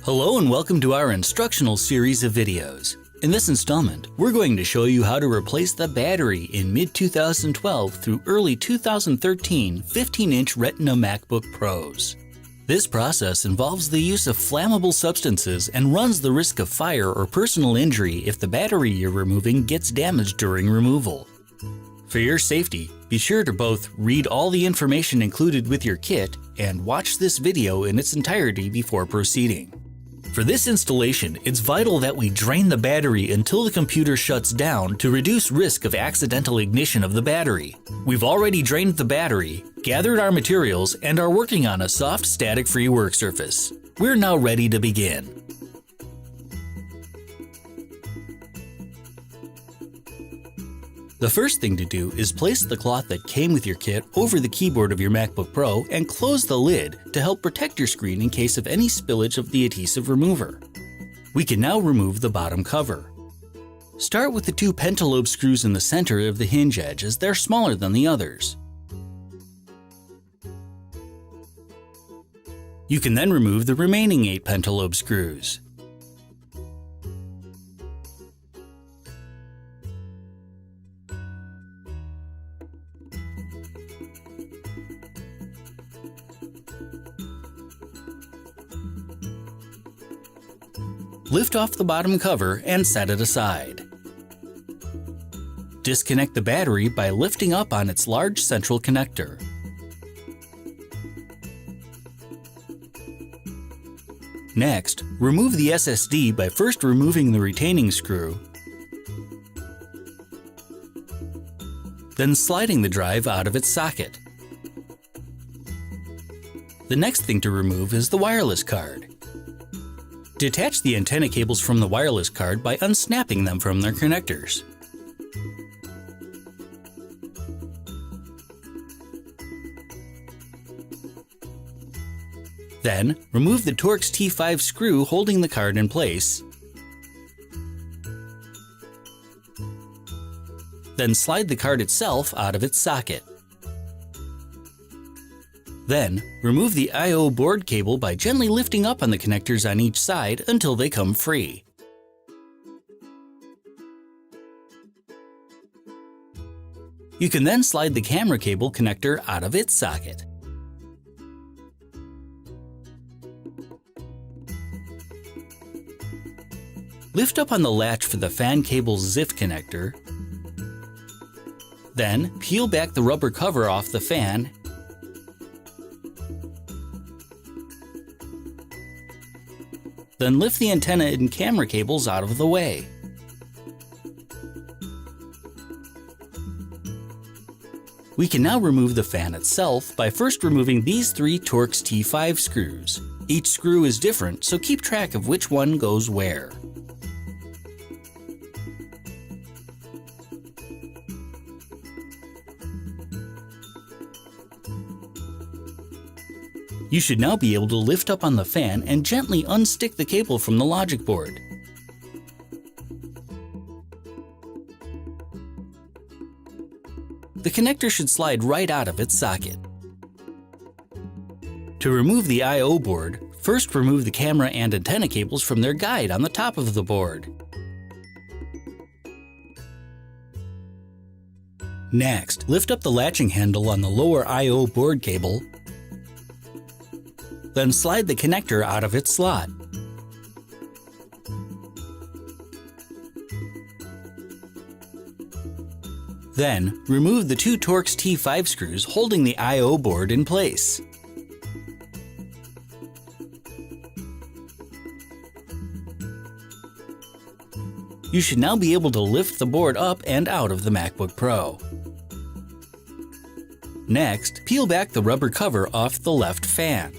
Hello and welcome to our instructional series of videos. In this installment, we're going to show you how to replace the battery in mid-2012 through early 2013 15-inch Retina MacBook Pros. This process involves the use of flammable substances and runs the risk of fire or personal injury if the battery you're removing gets damaged during removal. For your safety, be sure to both read all the information included with your kit and watch this video in its entirety before proceeding. For this installation, it's vital that we drain the battery until the computer shuts down to reduce risk of accidental ignition of the battery. We've already drained the battery, gathered our materials, and are working on a soft static-free work surface. We're now ready to begin. The first thing to do is place the cloth that came with your kit over the keyboard of your MacBook Pro and close the lid to help protect your screen in case of any spillage of the adhesive remover. We can now remove the bottom cover. Start with the two pentalobe screws in the center of the hinge edge as they're smaller than the others. You can then remove the remaining 8 pentalobe screws. Lift off the bottom cover and set it aside. Disconnect the battery by lifting up on its large central connector. Next, remove the SSD by first removing the retaining screw, then sliding the drive out of its socket. The next thing to remove is the wireless card. Detach the antenna cables from the wireless card by unsnapping them from their connectors. Then, remove the Torx T5 screw holding the card in place. Then slide the card itself out of its socket. Then, remove the I/O board cable by gently lifting up on the connectors on each side until they come free. You can then slide the camera cable connector out of its socket. Lift up on the latch for the fan cable's ZIF connector. Then, peel back the rubber cover off the fan Then lift the antenna and camera cables out of the way. We can now remove the fan itself by first removing these 3 Torx T5 screws. Each screw is different, so keep track of which one goes where. You should now be able to lift up on the fan and gently unstick the cable from the logic board. The connector should slide right out of its socket. To remove the I/O board, first remove the camera and antenna cables from their guide on the top of the board. Next, lift up the latching handle on the lower I/O board cable, then slide the connector out of its slot. Then, remove the 2 Torx T5 screws holding the I/O board in place. You should now be able to lift the board up and out of the MacBook Pro. Next, peel back the rubber cover off the left fan.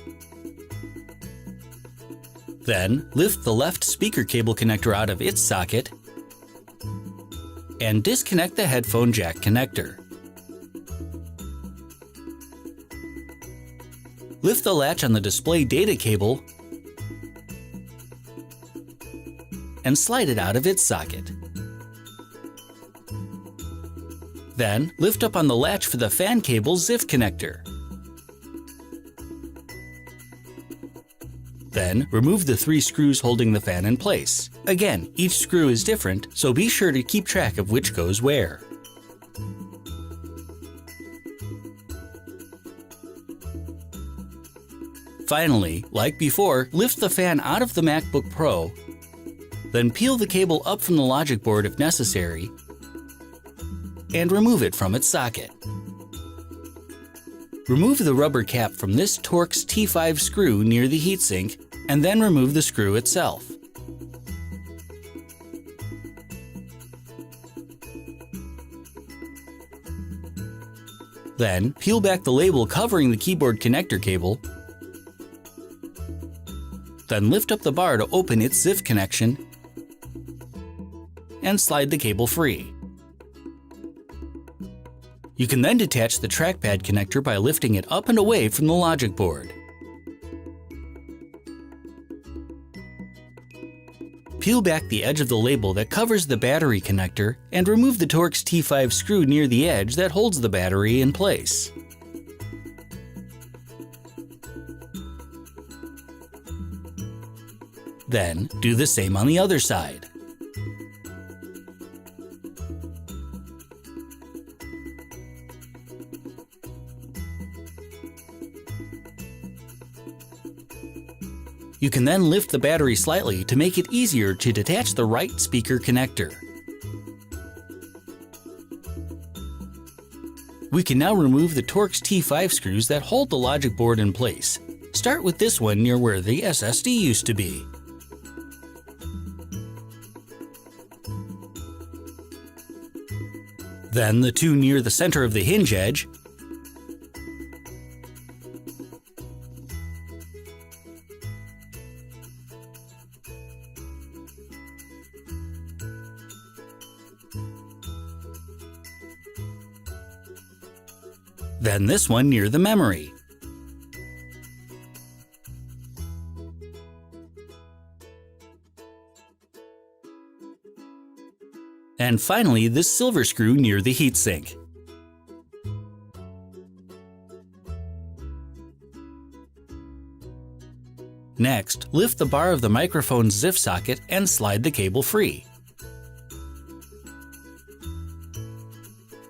Then, lift the left speaker cable connector out of its socket and disconnect the headphone jack connector. Lift the latch on the display data cable and slide it out of its socket. Then, lift up on the latch for the fan cable ZIF connector. Then, remove the 3 screws holding the fan in place. Again, each screw is different, so be sure to keep track of which goes where. Finally, like before, lift the fan out of the MacBook Pro, then peel the cable up from the logic board if necessary, and remove it from its socket. Remove the rubber cap from this Torx T5 screw near the heatsink, and then remove the screw itself. Then, peel back the label covering the keyboard connector cable, then lift up the bar to open its ZIF connection, and slide the cable free. You can then detach the trackpad connector by lifting it up and away from the logic board. Peel back the edge of the label that covers the battery connector and remove the Torx T5 screw near the edge that holds the battery in place. Then, do the same on the other side. You can then lift the battery slightly to make it easier to detach the right speaker connector. We can now remove the Torx T5 screws that hold the logic board in place. Start with this one near where the SSD used to be. Then the 2 near the center of the hinge edge, then this one near the memory. And finally, this silver screw near the heatsink. Next, lift the bar of the microphone's ZIF socket and slide the cable free.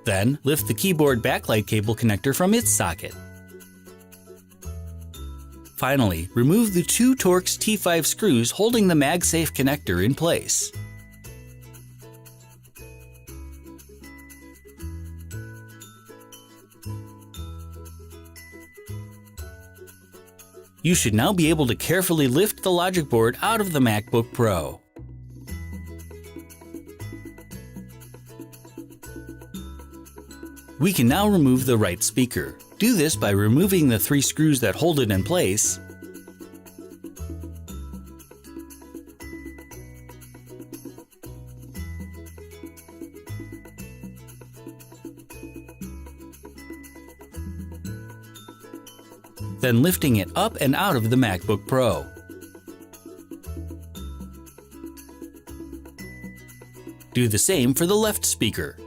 Then, lift the keyboard backlight cable connector from its socket. Finally, remove the 2 Torx T5 screws holding the MagSafe connector in place. You should now be able to carefully lift the logic board out of the MacBook Pro. We can now remove the right speaker. Do this by removing the 3 screws that hold it in place, then lifting it up and out of the MacBook Pro. Do the same for the left speaker.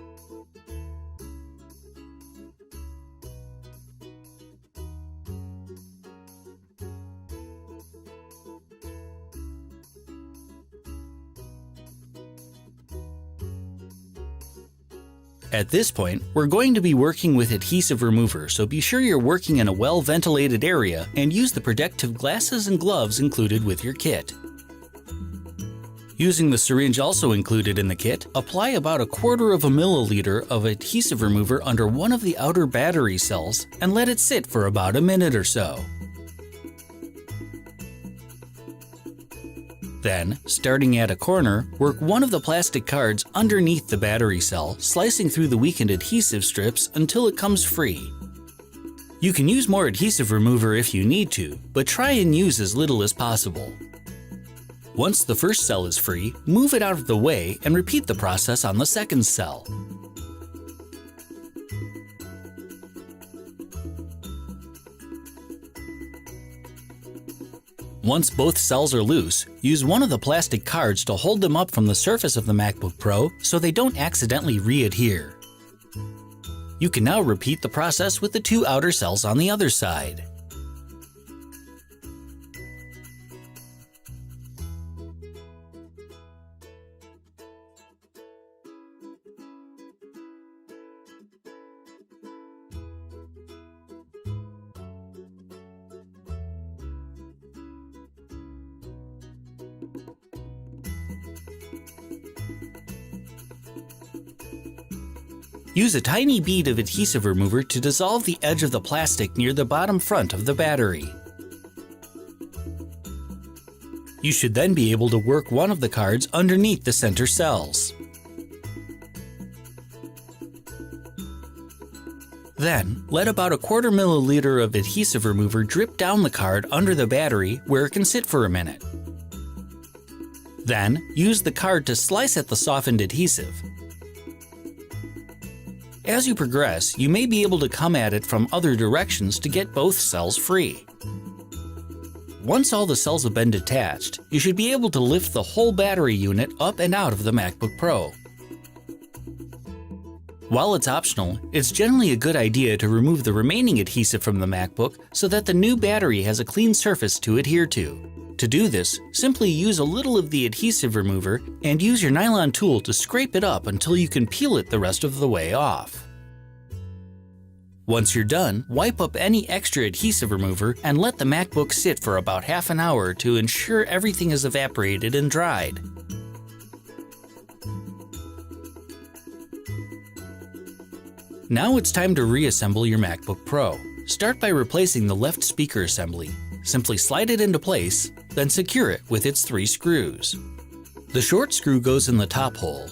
At this point, we're going to be working with adhesive remover, so be sure you're working in a well-ventilated area and use the protective glasses and gloves included with your kit. Using the syringe also included in the kit, apply about 1/4 of a milliliter of adhesive remover under one of the outer battery cells and let it sit for about a minute or so. Then, starting at a corner, work one of the plastic cards underneath the battery cell, slicing through the weakened adhesive strips until it comes free. You can use more adhesive remover if you need to, but try and use as little as possible. Once the first cell is free, move it out of the way and repeat the process on the second cell. Once both cells are loose, use one of the plastic cards to hold them up from the surface of the MacBook Pro so they don't accidentally re-adhere. You can now repeat the process with the 2 outer cells on the other side. Use a tiny bead of adhesive remover to dissolve the edge of the plastic near the bottom front of the battery. You should then be able to work one of the cards underneath the center cells. Then, let about 1/4 milliliter of adhesive remover drip down the card under the battery where it can sit for a minute. Then, use the card to slice at the softened adhesive. As you progress, you may be able to come at it from other directions to get both cells free. Once all the cells have been detached, you should be able to lift the whole battery unit up and out of the MacBook Pro. While it's optional, it's generally a good idea to remove the remaining adhesive from the MacBook so that the new battery has a clean surface to adhere to. To do this, simply use a little of the adhesive remover and use your nylon tool to scrape it up until you can peel it the rest of the way off. Once you're done, wipe up any extra adhesive remover and let the MacBook sit for about half an hour to ensure everything is evaporated and dried. Now it's time to reassemble your MacBook Pro. Start by replacing the left speaker assembly. Simply slide it into place, then secure it with its 3 screws. The short screw goes in the top hole.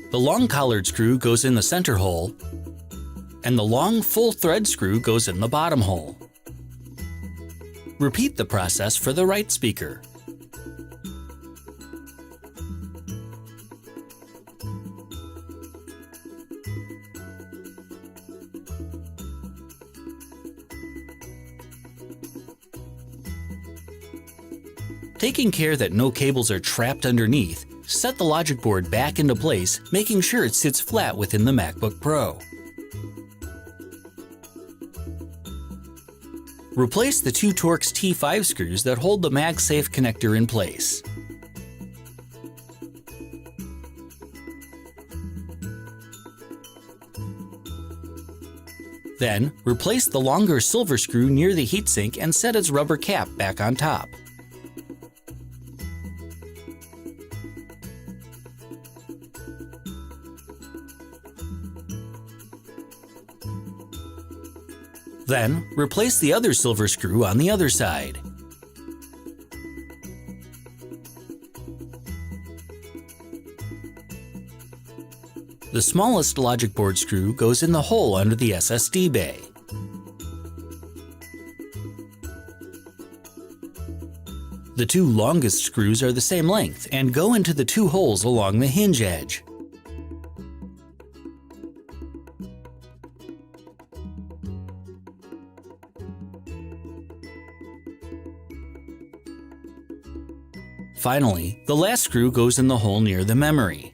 The long collared screw goes in the center hole, and the long full thread screw goes in the bottom hole. Repeat the process for the right speaker. Taking care that no cables are trapped underneath, set the logic board back into place, making sure it sits flat within the MacBook Pro. Replace the 2 Torx T5 screws that hold the MagSafe connector in place. Then, replace the longer silver screw near the heatsink and set its rubber cap back on top. Then, replace the other silver screw on the other side. The smallest logic board screw goes in the hole under the SSD bay. The 2 longest screws are the same length and go into the 2 holes along the hinge edge. Finally, the last screw goes in the hole near the memory.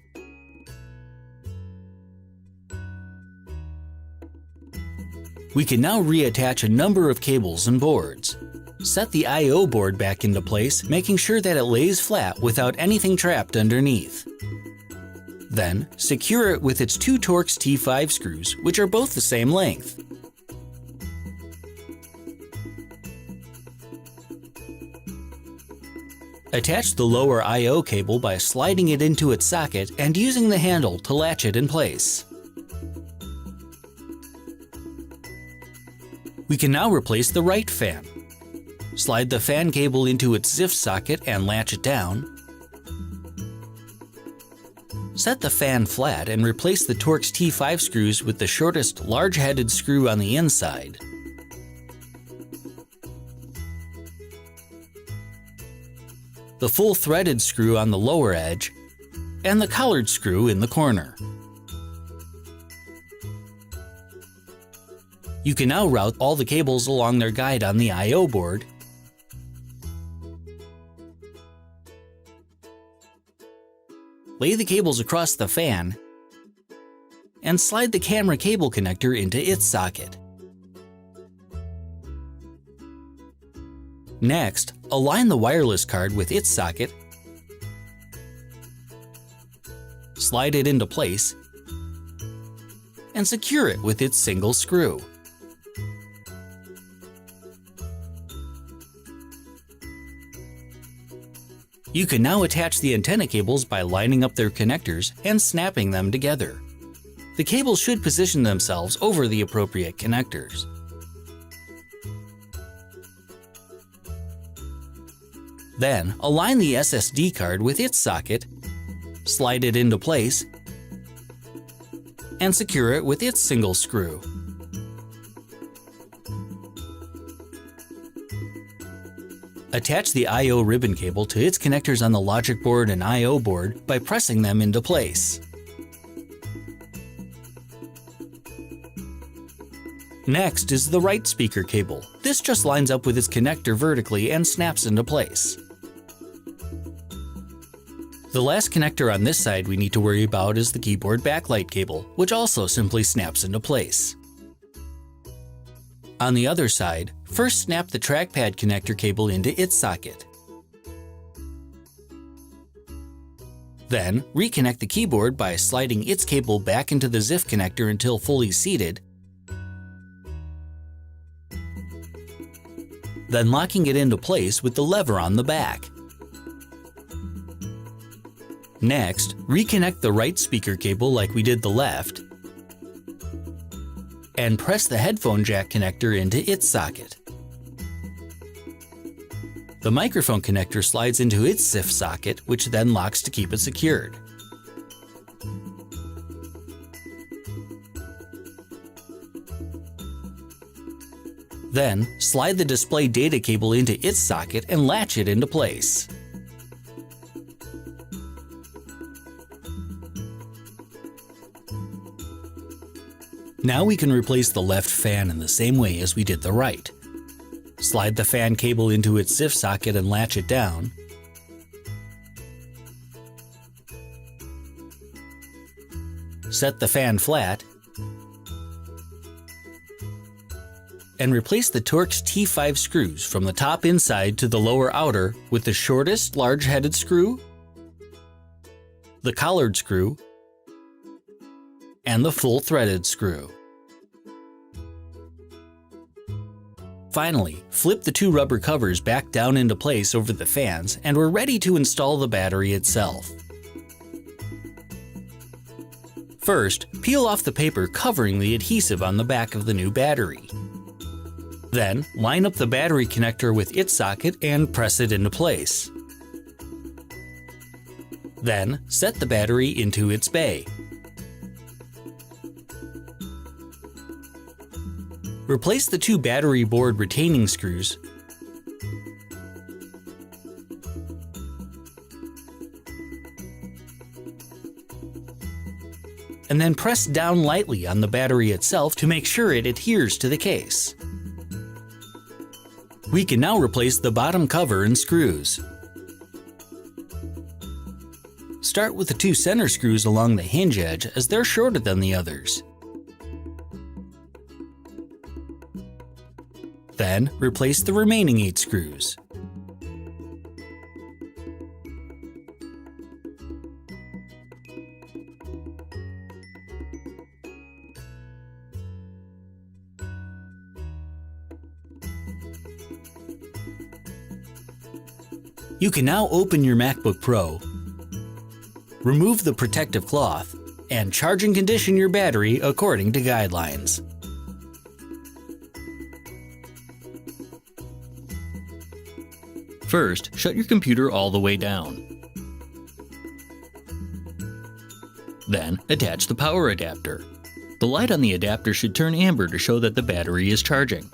We can now reattach a number of cables and boards. Set the I/O board back into place, making sure that it lays flat without anything trapped underneath. Then, secure it with its 2 Torx T5 screws, which are both the same length. Attach the lower I/O cable by sliding it into its socket and using the handle to latch it in place. We can now replace the right fan. Slide the fan cable into its ZIF socket and latch it down. Set the fan flat and replace the Torx T5 screws with the shortest large-headed screw on the inside. The full threaded screw on the lower edge, and the collared screw in the corner. You can now route all the cables along their guide on the I/O board, lay the cables across the fan, and slide the camera cable connector into its socket. Next, align the wireless card with its socket, slide it into place, and secure it with its single screw. You can now attach the antenna cables by lining up their connectors and snapping them together. The cables should position themselves over the appropriate connectors. Then, align the SSD card with its socket, slide it into place, and secure it with its single screw. Attach the I/O ribbon cable to its connectors on the logic board and I/O board by pressing them into place. Next is the right speaker cable. This just lines up with its connector vertically and snaps into place. The last connector on this side we need to worry about is the keyboard backlight cable, which also simply snaps into place. On the other side, first snap the trackpad connector cable into its socket. Then, reconnect the keyboard by sliding its cable back into the ZIF connector until fully seated, then locking it into place with the lever on the back. Next, reconnect the right speaker cable like we did the left, and press the headphone jack connector into its socket. The microphone connector slides into its ZIF socket, which then locks to keep it secured. Then, slide the display data cable into its socket and latch it into place. Now we can replace the left fan in the same way as we did the right. Slide the fan cable into its ZIF socket and latch it down. Set the fan flat, and replace the Torx T5 screws from the top inside to the lower outer with the shortest large-headed screw, the collared screw, and the full threaded screw. Finally, flip the two rubber covers back down into place over the fans and we're ready to install the battery itself. First, peel off the paper covering the adhesive on the back of the new battery. Then, line up the battery connector with its socket and press it into place. Then, set the battery into its bay. Replace the two battery board retaining screws and then press down lightly on the battery itself to make sure it adheres to the case. We can now replace the bottom cover and screws. Start with the two center screws along the hinge edge as they're shorter than the others. Then, replace the remaining 8 screws. You can now open your MacBook Pro, remove the protective cloth, and charge and condition your battery according to guidelines. First, shut your computer all the way down. Then, attach the power adapter. The light on the adapter should turn amber to show that the battery is charging.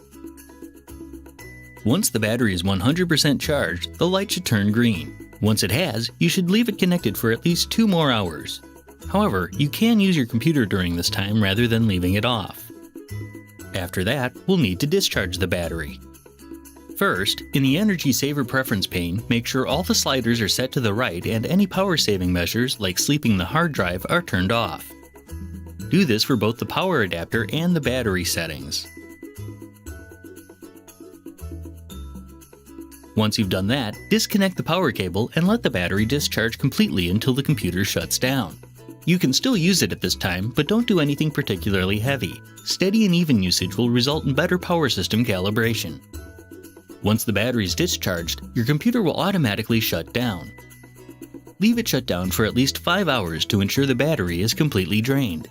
Once the battery is 100% charged, the light should turn green. Once it has, you should leave it connected for at least 2 more hours. However, you can use your computer during this time rather than leaving it off. After that, we'll need to discharge the battery. First, in the Energy Saver Preference pane, make sure all the sliders are set to the right and any power saving measures, like sleeping the hard drive, are turned off. Do this for both the power adapter and the battery settings. Once you've done that, disconnect the power cable and let the battery discharge completely until the computer shuts down. You can still use it at this time, but don't do anything particularly heavy. Steady and even usage will result in better power system calibration. Once the battery is discharged, your computer will automatically shut down. Leave it shut down for at least 5 hours to ensure the battery is completely drained.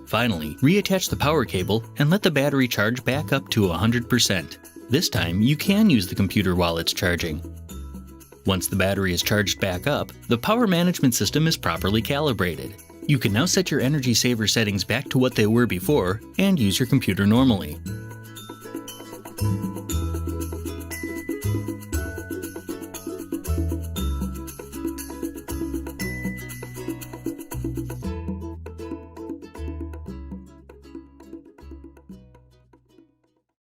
Finally, reattach the power cable and let the battery charge back up to 100%. This time, you can use the computer while it's charging. Once the battery is charged back up, the power management system is properly calibrated. You can now set your energy saver settings back to what they were before and use your computer normally.